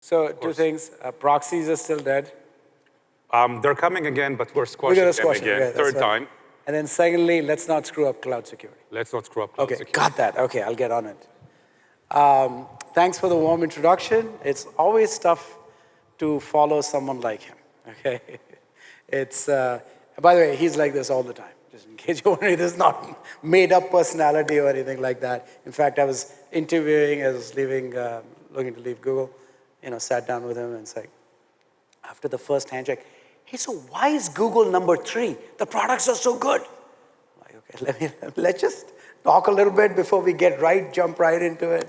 So two things, proxies are still dead. They're coming again, but we're We're squashing gonna them squash it, again, yeah, third time. And then secondly, let's not screw up cloud security. Let's not screw up cloud Okay, security. got that. Okay, I'll get on it. Thanks for the warm introduction. It's always tough to follow someone like him, okay? It's, by the way, he's like this all the time, just in case you're wondering, this is not made up personality or anything like that. In fact, I was interviewing, I was leaving, looking to leave Google, sat down with him and said, after the first handshake, hey, so why is Google number 3? The products are so good. I'm like, okay, let's just talk a little bit before we jump right into it.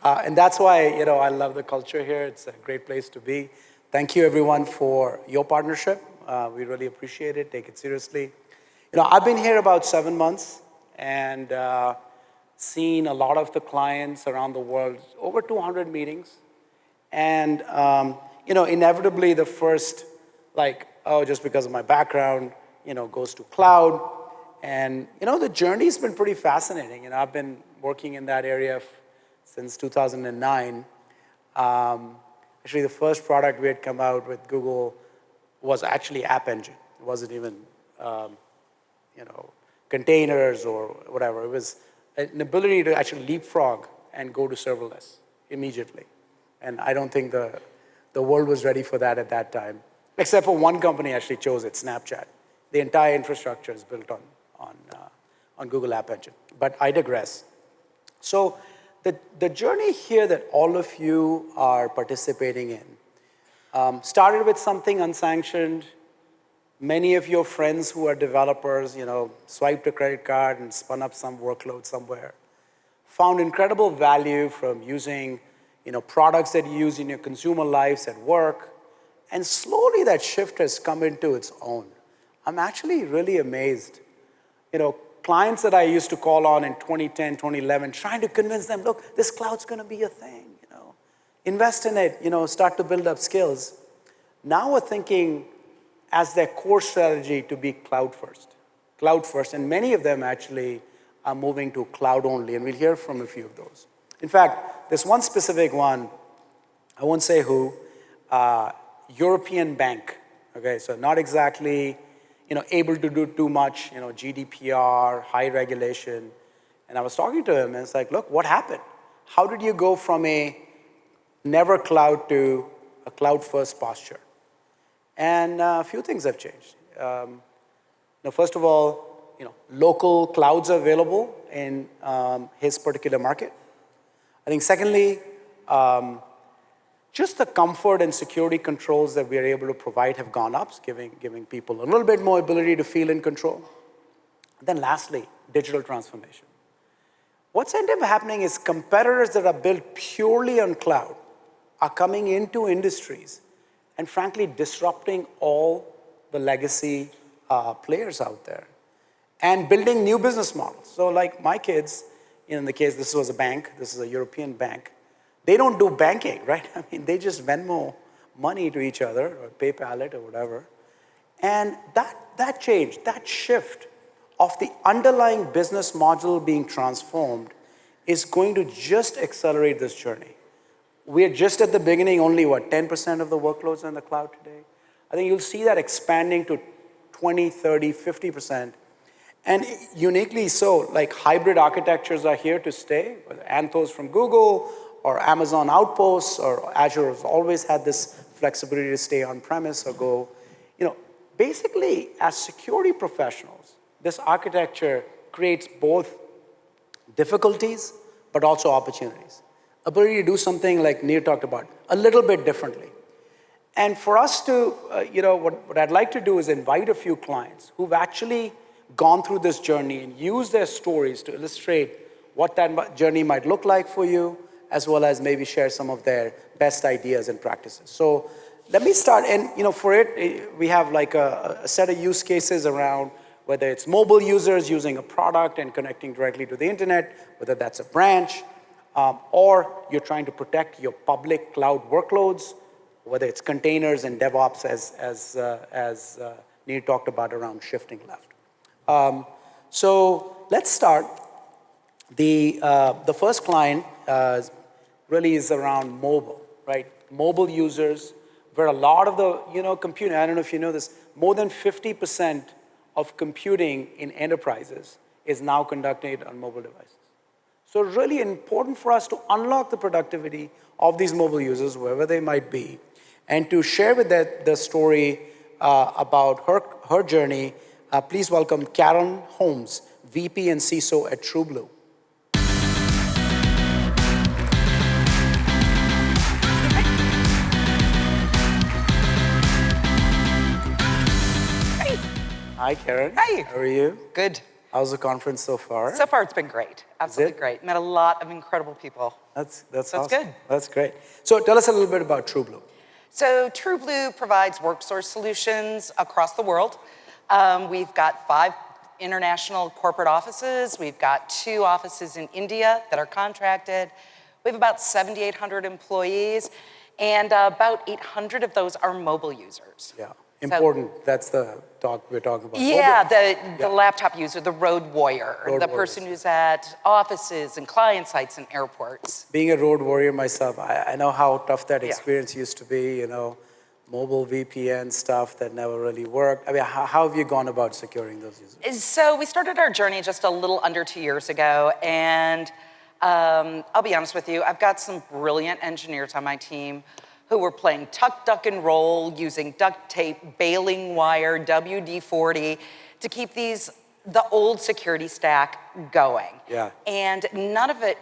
And that's why, I love the culture here. It's a great place to be. Thank you, everyone, for your partnership. We really appreciate it. Take it seriously. I've been here about 7 months and seen a lot of the clients around the world, over 200 meetings. And, inevitably the first, just because of my background, goes to cloud. And, the journey's been pretty fascinating. I've been working in that area since 2009. Actually, the first product we had come out with Google was actually App Engine. It wasn't even, containers or whatever. It was an ability to actually leapfrog and go to serverless immediately. And I don't think the world was ready for that at that time, except for one company actually chose it, Snapchat. The entire infrastructure is built on Google App Engine. But I digress. So the journey here that all of you are participating in started with something unsanctioned. Many of your friends who are developers, swiped a credit card and spun up some workload somewhere. Found incredible value from using products that you use in your consumer lives at work. And slowly that shift has come into its own. I'm actually really amazed. Clients that I used to call on in 2010, 2011, trying to convince them, look, this cloud's going to be a thing, invest in it, start to build up skills. Now we're thinking as their core strategy to be cloud first. And many of them actually are moving to cloud only, and we'll hear from a few of those. In fact, there's one specific one, I won't say who, European bank, okay, so not exactly able to do too much, GDPR, high regulation. And I was talking to him, and it's like, look, what happened? How did you go from a never cloud to a cloud-first posture? And a few things have changed. First of all, local clouds are available in his particular market. I think secondly, just the comfort and security controls that we are able to provide have gone up, giving people a little bit more ability to feel in control. And then lastly, digital transformation. What's ended up happening is competitors that are built purely on cloud are coming into industries and frankly disrupting all the legacy players out there and building new business models. So like my kids, in the case this was a bank, this is a European bank, they don't do banking, right? I mean, they just Venmo money to each other or PayPal it or whatever. And that change, that shift of the underlying business model being transformed is going to just accelerate this journey. We're just at the beginning, only 10% of the workloads are in the cloud today? I think you'll see that expanding to 20, 30, 50%. And uniquely so, like hybrid architectures are here to stay, whether Anthos from Google, or Amazon Outposts, or Azure has always had this flexibility to stay on-premise or go. Basically, as security professionals, this architecture creates both difficulties, but also opportunities. Ability to do something like Nir talked about, a little bit differently. And for us to, what I'd like to do is invite a few clients who've actually gone through this journey and used their stories to illustrate what that journey might look like for you, as well as maybe share some of their best ideas and practices. So let me start, and for it, we have like a set of use cases around whether it's mobile users using a product and connecting directly to the internet, whether that's a branch, or you're trying to protect your public cloud workloads, whether it's containers and DevOps as Nir talked about around shifting left. So let's start. The first client really is around mobile, right? mobile users, where a lot of the computing, I don't know if you know this, more than 50% of computing in enterprises is now conducted on mobile devices. So really important for us to unlock the productivity of these mobile users, wherever they might be, and to share with the story about her journey. Please welcome Karen Holmes, VP and CISO at TrueBlue. Hi, Karen. Hi. How are you? Good. How's the conference so far? So far, it's been great. Absolutely great. Met a lot of incredible people. That's So awesome. it's good. That's great. So tell us a little bit about TrueBlue. So TrueBlue provides worksource solutions across the world. We've got 5 international corporate offices. We've got 2 offices in India that are contracted. We have about 7,800 employees, and about 800 of those are mobile users. Yeah. Important. That's the talk we're talking about. Yeah, the laptop user, the road warrior, Road the warriors. person who's at offices and client sites and airports. Being a road warrior myself, I know how tough that Yeah. experience used to be, mobile VPN stuff that never really worked. I mean, how have you gone about securing those users? So we started our journey just a little under 2 years ago, and I'll be honest with you, I've got some brilliant engineers on my team who were playing tuck, duck, and roll, using duct tape, baling wire, WD-40 to keep the old security stack going. Yeah. And none of it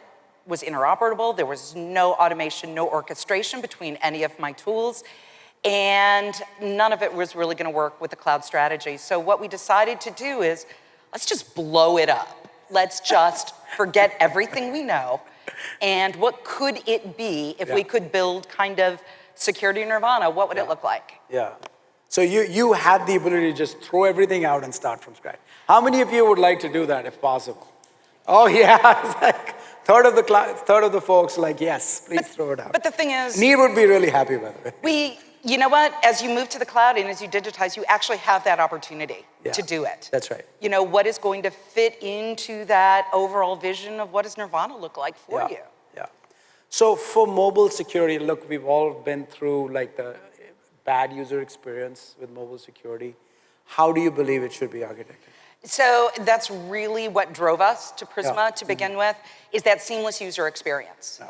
was interoperable. There was no automation, no orchestration between any of my tools. And none of it was really going to work with the cloud strategy. So what we decided to do is, let's just blow it up. Let's just forget everything we know. And what could it be if we could build kind of security nirvana? What would it look like? Yeah. So you had the ability to just throw everything out and start from scratch. How many of you would like to do that if possible? Oh yeah, it's like third of the folks like, yes, please throw it out. But the thing is, Neil would be really happy, by the way. you know what? As you move to the cloud and as you digitize, you actually have that opportunity to do it. That's right. What is going to fit into that overall vision of what does nirvana look like for you? Yeah. So for mobile security, look, we've all been through like the bad user experience with mobile security. How do you believe it should be architected? So that's really what drove us to Prisma to begin with, is that seamless user experience.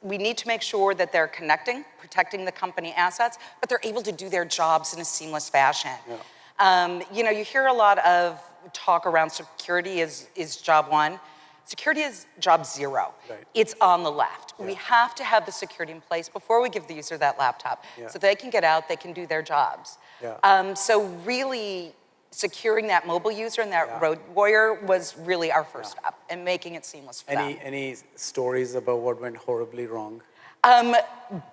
We need to make sure that they're protecting the company assets, but they're able to do their jobs in a seamless fashion. You hear a lot of talk around security is job 1. Security is job 0. Right. It's on the left. We have to have the security in place before we give the user that laptop so they can get out, they can do their jobs. So really securing that mobile user and that road warrior was really our first step and making it seamless for them. Any stories about what went horribly wrong?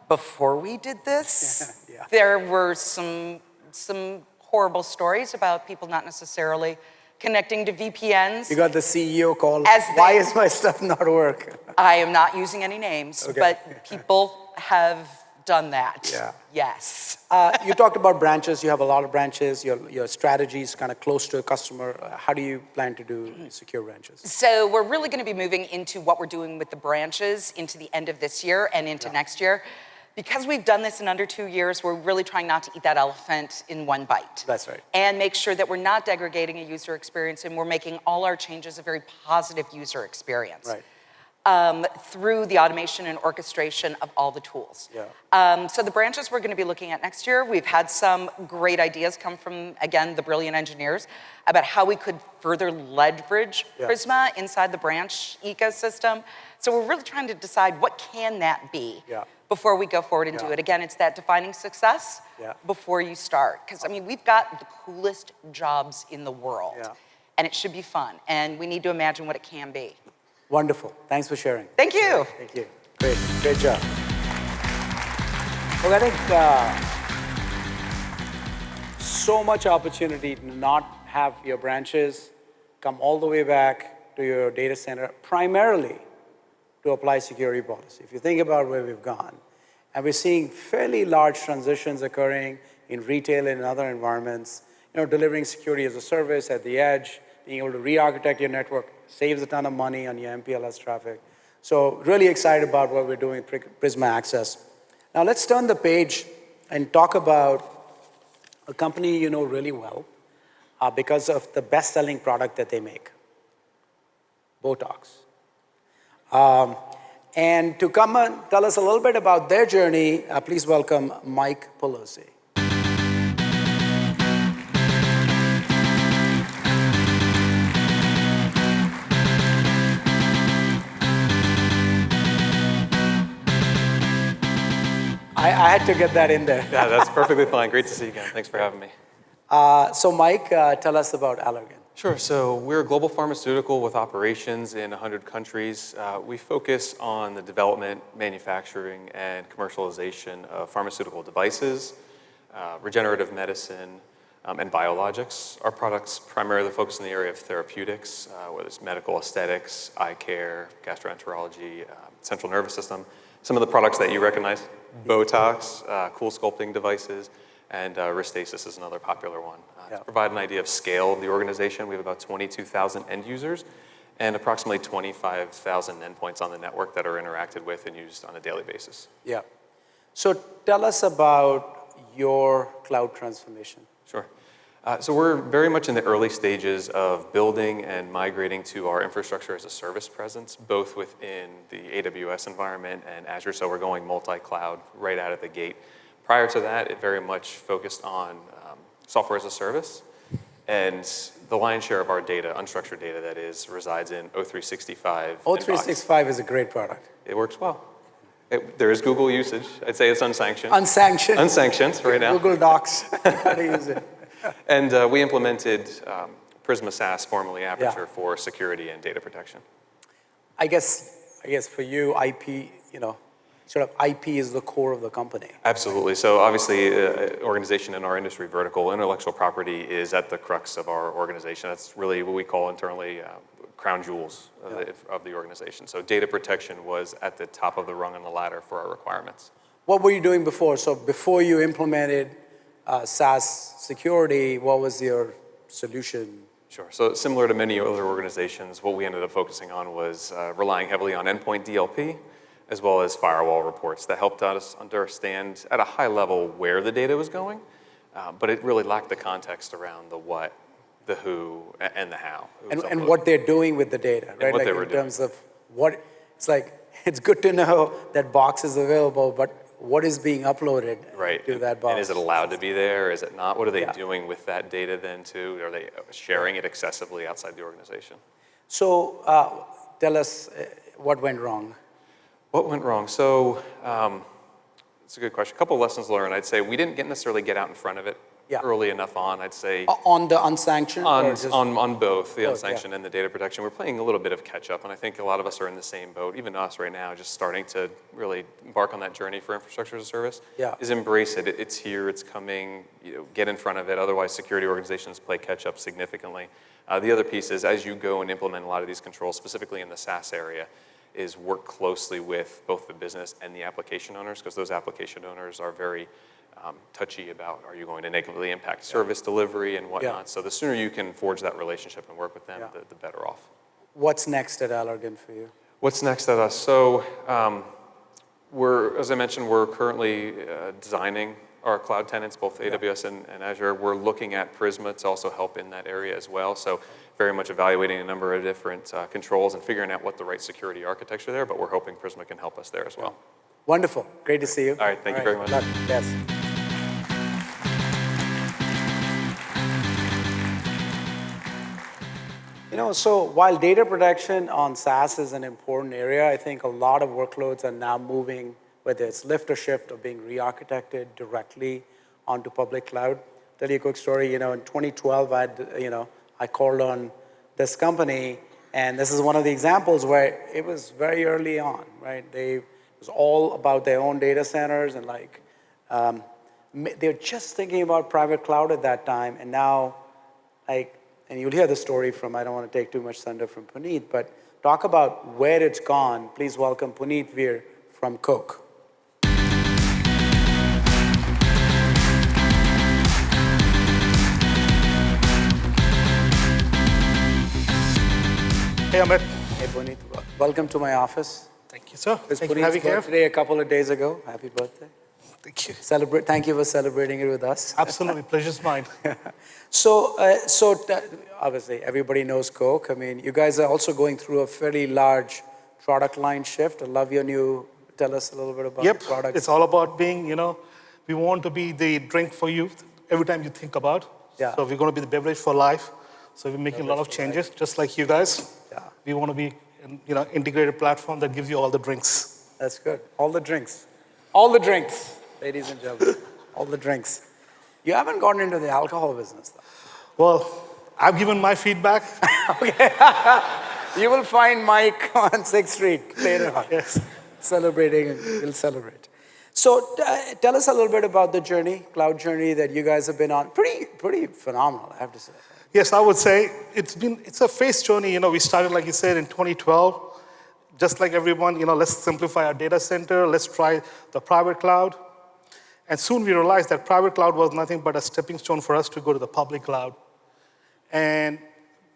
Before we did this, there were some horrible stories about people not necessarily connecting to VPNs. You got the CEO call. As Why is my stuff not working? I am not using any names, but people have done that. Yes. You talked about branches. You have a lot of branches. Your strategy is kind of close to a customer. How do you plan to do secure branches? So we're really going to be moving into what we're doing with the branches into the end of this year and into next year. Because we've done this in under 2 years, we're really trying not to eat that elephant in one bite. That's right. And make sure that we're not degrading a user experience and we're making all our changes a very positive user experience. Right. Through the automation and orchestration of all the tools. So the branches we're going to be looking at next year, we've had some great ideas come from, again, the brilliant engineers about how we could further leverage Prisma inside the branch ecosystem. So we're really trying to decide what can that be before we go forward and do it. Again, it's that defining success before you start. Because, I mean, we've got the coolest jobs in the world. And it should be fun. And we need to imagine what it can be. Wonderful. Thanks for sharing. Thank you. Thank you. Great job. Well, I think so much opportunity to not have your branches come all the way back to your data center, primarily to apply security policy. If you think about where we've gone, and we're seeing fairly large transitions occurring in retail and in other environments, delivering security as a service at the edge, being able to re-architect your network saves a ton of money on your MPLS traffic. So really excited about what we're doing with Prisma Access. Now let's turn the page and talk about a company you know really well because of the best-selling product that they make, Botox. And to come and tell us a little bit about their journey, please welcome Mike Pelosi. I had to get that in there. Yeah, that's perfectly fine. Great to see you again. Thanks for having me. So Mike, tell us about Allergan. Sure. So we're a global pharmaceutical with operations in 100 countries. We focus on the development, manufacturing, and commercialization of pharmaceutical devices, regenerative medicine, and biologics. Our products primarily focus in the area of therapeutics, whether it's medical aesthetics, eye care, gastroenterology, central nervous system. Some of the products that you recognize, Botox, cool sculpting devices, and Restasis is another popular one. To provide an idea of scale of the organization, we have about 22,000 end users and approximately 25,000 endpoints on the network that are interacted with and used on a daily basis. Yeah. So tell us about your cloud transformation. Sure. So we're very much in the early stages of building and migrating to our infrastructure as a service presence, both within the AWS environment and Azure. So we're going multi-cloud right out of the gate. Prior to that, it very much focused on software as a service. And the lion's share of our data, unstructured data that is, resides in O365. O365 is a great product. It works well. There is Google usage. I'd say it's unsanctioned. Unsanctioned. Unsanctioned right now. Google Docs. How to use it. And we implemented Prisma SaaS, formerly Aperture, for security and data protection. I guess for you, IP, sort of IP is the core of the company. Absolutely. So obviously, organization in our industry vertical, intellectual property is at the crux of our organization. That's really what we call internally crown jewels of the organization. So data protection was at the top of the rung on the ladder for our requirements. What were you doing before? So before you implemented SaaS security, what was your solution? Sure. So similar to many other organizations, what we ended up focusing on was relying heavily on endpoint DLP, as well as firewall reports that helped us understand at a high level where the data was going, but it really lacked the context around the what, the who, and the how. And what they're doing with the data, right? What like they were in terms of what, it's like, it's good to know that box is available, but what is being uploaded to that box? And is it allowed to be there? Is it not? What are they doing with that data then too? Are they sharing it excessively outside the organization? So tell us what went wrong. What went wrong? So it's a good question. A couple of lessons learned. I'd say we didn't necessarily get out in front of it early enough on. I'd say on the unsanctioned? On both the unsanctioned and the data protection. We're playing a little bit of catch up, and I think a lot of us are in the same boat. Even us right now, just starting to really embark on that journey for infrastructure as a service. Is embrace it. It's here. It's coming. Get in front of it. Otherwise, security organizations play catch up significantly. The other piece is as you go and implement a lot of these controls, specifically in the SaaS area, is work closely with both the business and the application owners, because those application owners are very touchy about, are you going to negatively impact service delivery and whatnot. So the sooner you can forge that relationship and work with them, the better off. What's next at Allergan for you? What's next at us? So as I mentioned, we're currently designing our cloud tenants, both AWS and Azure. We're looking at Prisma to also help in that area as well. So very much evaluating a number of different controls and figuring out what the right security architecture there, but we're hoping Prisma can help us there as well. Wonderful. Great to see you. All right. Thank you very much. Good luck. Yes. So while data protection on SaaS is an important area, I think a lot of workloads are now moving, whether it's lift or shift or being re-architected directly onto public cloud. Tell you a quick story. In 2012, I called on this company, and this is one of the examples where it was very early on, right? It was all about their own data centers, and they're just thinking about private cloud at that time, and now, and you'll hear the story from, I don't want to take too much thunder from Puneet, but talk about where it's gone. Please welcome Puneet Veer from Coke. Hey, Amit. Hey, Puneet, welcome to my office. Thank you, sir. It's Thank you for Puneet's having me here. birthday a couple of days ago. Happy birthday. Thank you. Thank you for celebrating it with us. Absolutely, pleasure's mine. So obviously, everybody knows Coke. I mean, you guys are also going through a fairly large product line shift. I love your new, tell us a little bit about Yep, the product. it's all about being, we want to be the drink for you every time you think about. Yeah. So we're going to be the beverage for life. So we're making a lot of Beverage for changes, just like you guys. Yeah. We want to be, integrated platform that gives you all the drinks. That's good. All the drinks. All the drinks, ladies and gentlemen. All the drinks. You haven't gotten into the alcohol business, though. Well, I've given my feedback. You will find Mike on 6th Street later on. Yes. Celebrating, and we'll celebrate. So tell us a little bit about the journey, cloud journey that you guys have been on. Pretty phenomenal, I have to say. Yes, I would say it's a phased journey. We started, like you said, in 2012. Just like everyone, let's simplify our data center. Let's try the private cloud. And soon we realized that private cloud was nothing but a stepping stone for us to go to the public cloud. And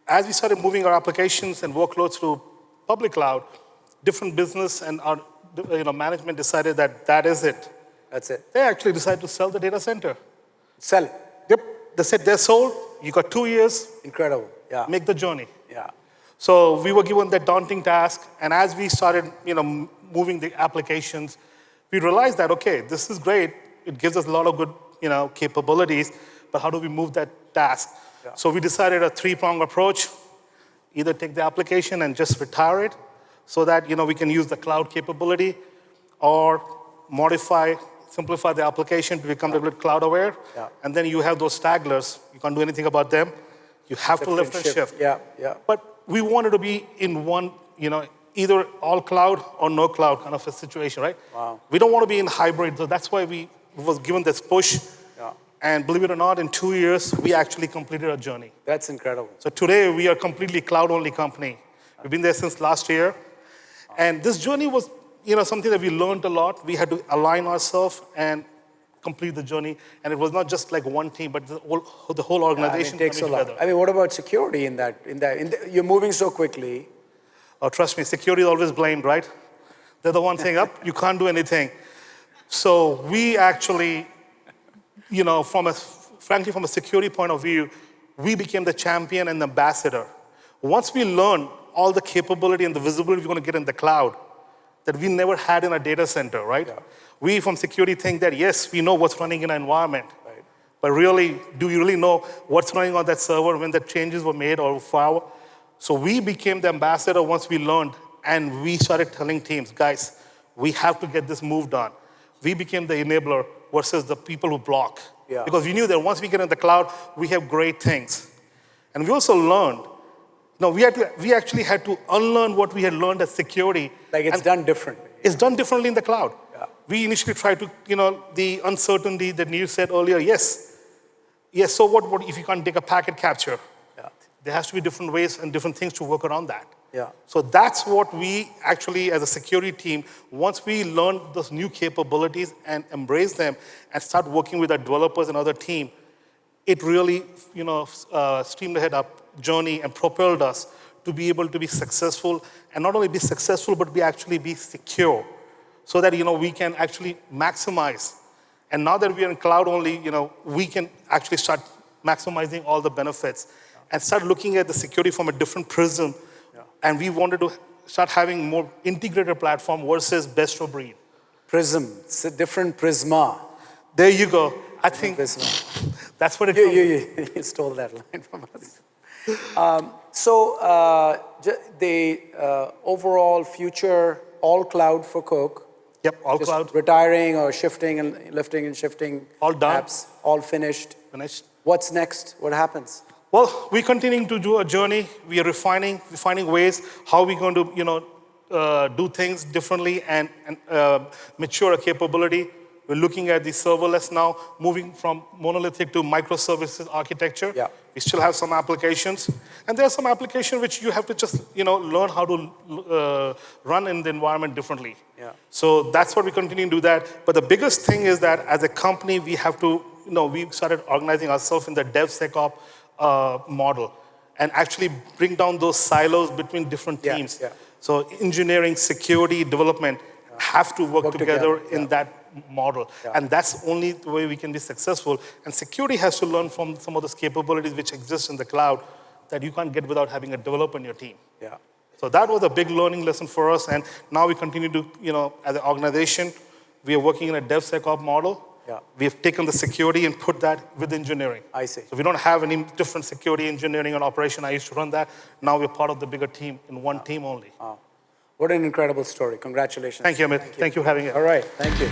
as we started moving our applications and workloads to public cloud, different business and our management decided that is it. That's it. They actually decided to sell the data center. Sell it. Yep. They said they're sold. You got 2 years. Incredible. Yeah. Make the journey. Yeah. So we were given that daunting task, and as we started, moving the applications, we realized that, okay, this is great. It gives us a lot of good, capabilities, but how do we move that task? Yeah. So we decided a three-pronged approach: either take the application and just retire it, so that we can use the cloud capability, or modify, simplify the application to become a little bit cloud aware. Yeah. And then you have those stragglers. You can't do anything about them. You have to lift and shift. Yeah, yeah. But we wanted to be in one, either all cloud or no cloud kind of a situation, right? Wow. We don't want to be in hybrid, so that's why we was given this push. Yeah. And believe it or not, in 2 years, we actually completed our journey. That's incredible. So today, we are completely cloud-only company. We've been there since last year. And this journey was, something that we learned a lot. We had to align ourselves and complete the journey. And it was not just like one team, but the whole organization it takes a coming lot. together. I mean, what about security in that? You're moving so quickly. Oh, trust me, security is always blamed, right? They're the one thing up, you can't do anything. So we actually, frankly, from a security point of view, we became the champion and the ambassador. Once we learned all the capability and the visibility we're going to get in the cloud that we never had in a data center, right? Yeah. We from security think that, yes, we know what's running in our environment. Right. But really, do you really know what's running on that server when the changes were made or file? So we became the ambassador once we learned, and we started telling teams, guys, we have to get this moved on. We became the enabler versus the people who block. Yeah. Because we knew that once we get in the cloud, we have great things. And we also learned, we actually had to unlearn what we had learned as security. Like it's done differently. It's done differently in the cloud. Yeah. We initially tried to, the uncertainty that Neil said earlier, yes, so what if you can't take a packet capture? Yeah. There has to be different ways and different things to work around that. Yeah. So that's what we actually, as a security team, once we learned those new capabilities and embrace them and start working with our developers and other team, it really, streamed ahead our journey and propelled us to be able to be successful, and not only be successful, but actually be secure, so that, we can actually maximize. And now that we are in cloud only, we can actually start maximizing all the benefits and start looking at the security from a different prism. And we wanted to start having more integrated platform versus best of breed. Prism, it's a different prisma. There you go. I think prisma. That's what it is. You stole that line from us. The overall future, all cloud for Coke. Yep, all just cloud. Retiring or shifting and lifting and shifting. All done. Apps, all finished. Finished. What's next? What happens? Well, we're continuing to do a journey. We are refining ways how we're going to, do things differently and mature a capability. We're looking at the serverless now, moving from monolithic to microservices architecture. Yeah. We still have some applications. And there are some applications which you have to just, learn how to run in the environment differently. Yeah. So that's what we continue to do that. But the biggest thing is that as a company, we have to, we started organizing ourselves in the DevSecOps model. and actually bring down those silos between different teams. Yeah. So engineering, security, development have to work together in that model. And that's only the way we can be successful. And security has to learn from some of those capabilities which exist in the cloud that you can't get without having a developer in your team. Yeah. So that was a big learning lesson for us. And now we continue to, as an organization, we are working in a DevSecOps model. Yeah. We have taken the security and put that with engineering. I see. So we don't have any different security, engineering, and operation. I used to run that. Now we're part of the bigger team in one team only. Wow. What an incredible story. Congratulations. Thank you, Amit. Thank you for having us. All right. Thank you.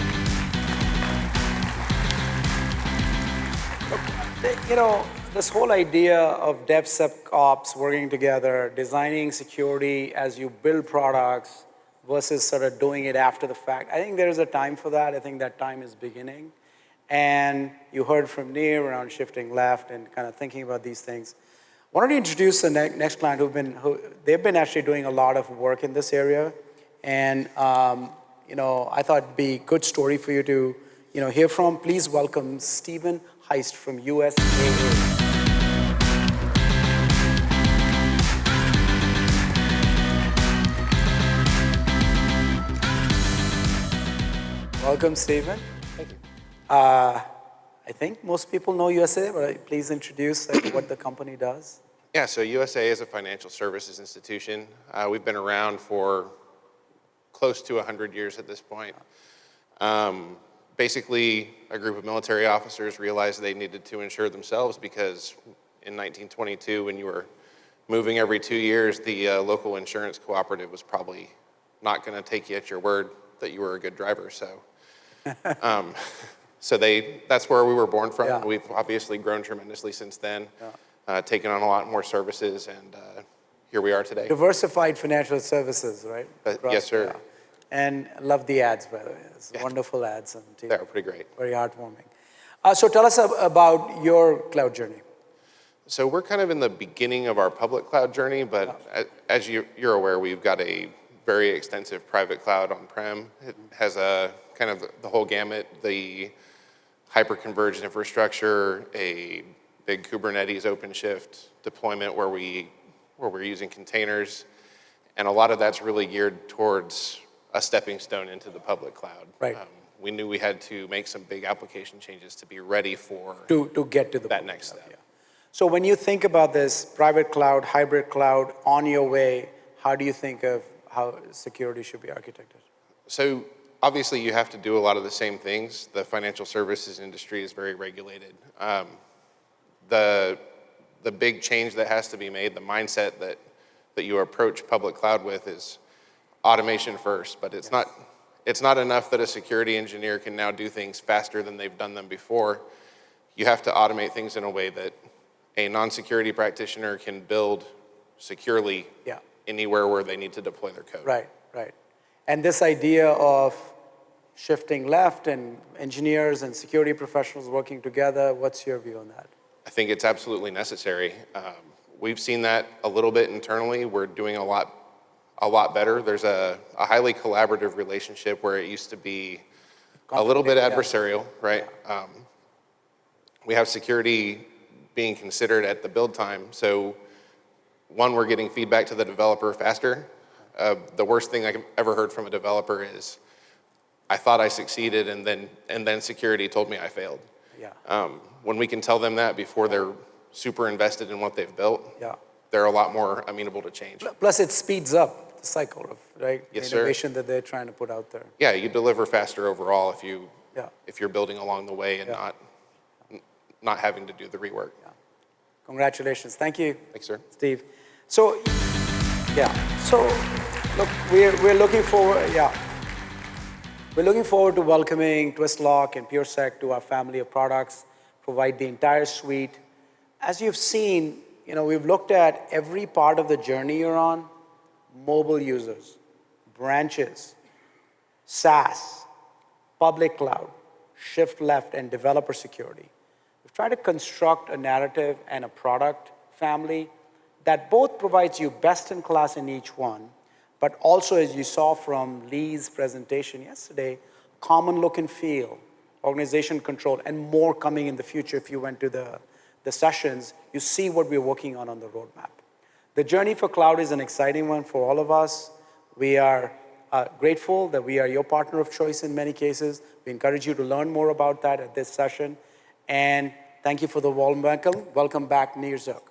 Look, this whole idea of DevSecOps working together, designing security as you build products versus sort of doing it after the fact, I think there is a time for that. I think that time is beginning. And you heard from Nir around shifting left and kind of thinking about these things. I wanted to introduce the next client they've been actually doing a lot of work in this area. And, I thought it'd be a good story for you to, hear from. Please welcome Stephen Heist from USAA. Welcome, Stephen. Thank you. I think most people know USA, but please introduce what the company does. Yeah, so USA is a financial services institution. We've been around for close to 100 years at this point. Basically, a group of military officers realized they needed to insure themselves because in 1922, when you were moving every 2 years, the local insurance cooperative was probably not going to take you at your word that you were a good driver. So that's where we were born from. Yeah. We've obviously grown tremendously since then, taken on a lot more services, and here we are today. Diversified financial services, right? Yes, sir. Yeah. And love the ads, by the way. It's wonderful ads on TV. They're pretty great. Very heartwarming. So tell us about your cloud journey. So we're kind of in the beginning of our public cloud journey, but as you're aware, we've got a very extensive private cloud on-prem. It has a kind of the whole gamut, the hyper-converged infrastructure, a big Kubernetes OpenShift deployment where we're using containers, and a lot of that's really geared towards a stepping stone into the public cloud. Right. We knew we had to make some big application changes to be ready for to get to that next step. Yeah. So when you think about this private cloud, hybrid cloud on your way, how do you think of how security should be architected? So obviously you have to do a lot of the same things. The financial services industry is very regulated. The big change that has to be made, the mindset that you approach public cloud with is automation first, but it's not enough that a security engineer can now do things faster than they've done them before. You have to automate things in a way that a non-security practitioner can build securely anywhere where they need to deploy their code. Right. And this idea of shifting left and engineers and security professionals working together, what's your view on that? I think it's absolutely necessary. We've seen that a little bit internally. We're doing a lot better. There's a highly collaborative relationship where it used to be a little bit adversarial, right? We have security being considered at the build time. So one, we're getting feedback to the developer faster. The worst thing I've ever heard from a developer is, I thought I succeeded and then security told me I failed. Yeah. When we can tell them that before they're super invested in what they've built, they're a lot more amenable to change. Plus it speeds up the cycle of Yes, innovation that they're trying to put out there. Yeah, you deliver faster overall if you're building along the way and not having to do the rework. Yeah. Congratulations. Thank you. Thanks, sir. Steve. So look, we're looking forward. We're looking forward to welcoming Twistlock and PureSec to our family of products. Provide the entire suite. As you've seen, we've looked at every part of the journey you're on: mobile users, branches, SaaS, public cloud, shift left, and developer security. We've tried to construct a narrative and a product family that both provides you best in class in each one, but also, as you saw from Lee's presentation yesterday, common look and feel, organization control, and more coming in the future if you went to the the sessions, you see what we're working on the roadmap. The journey for cloud is an exciting one for all of us. We are grateful that we are your partner of choice in many cases. We encourage you to learn more about that at this session. And thank you for the warm welcome. Welcome back, Nir Zuk.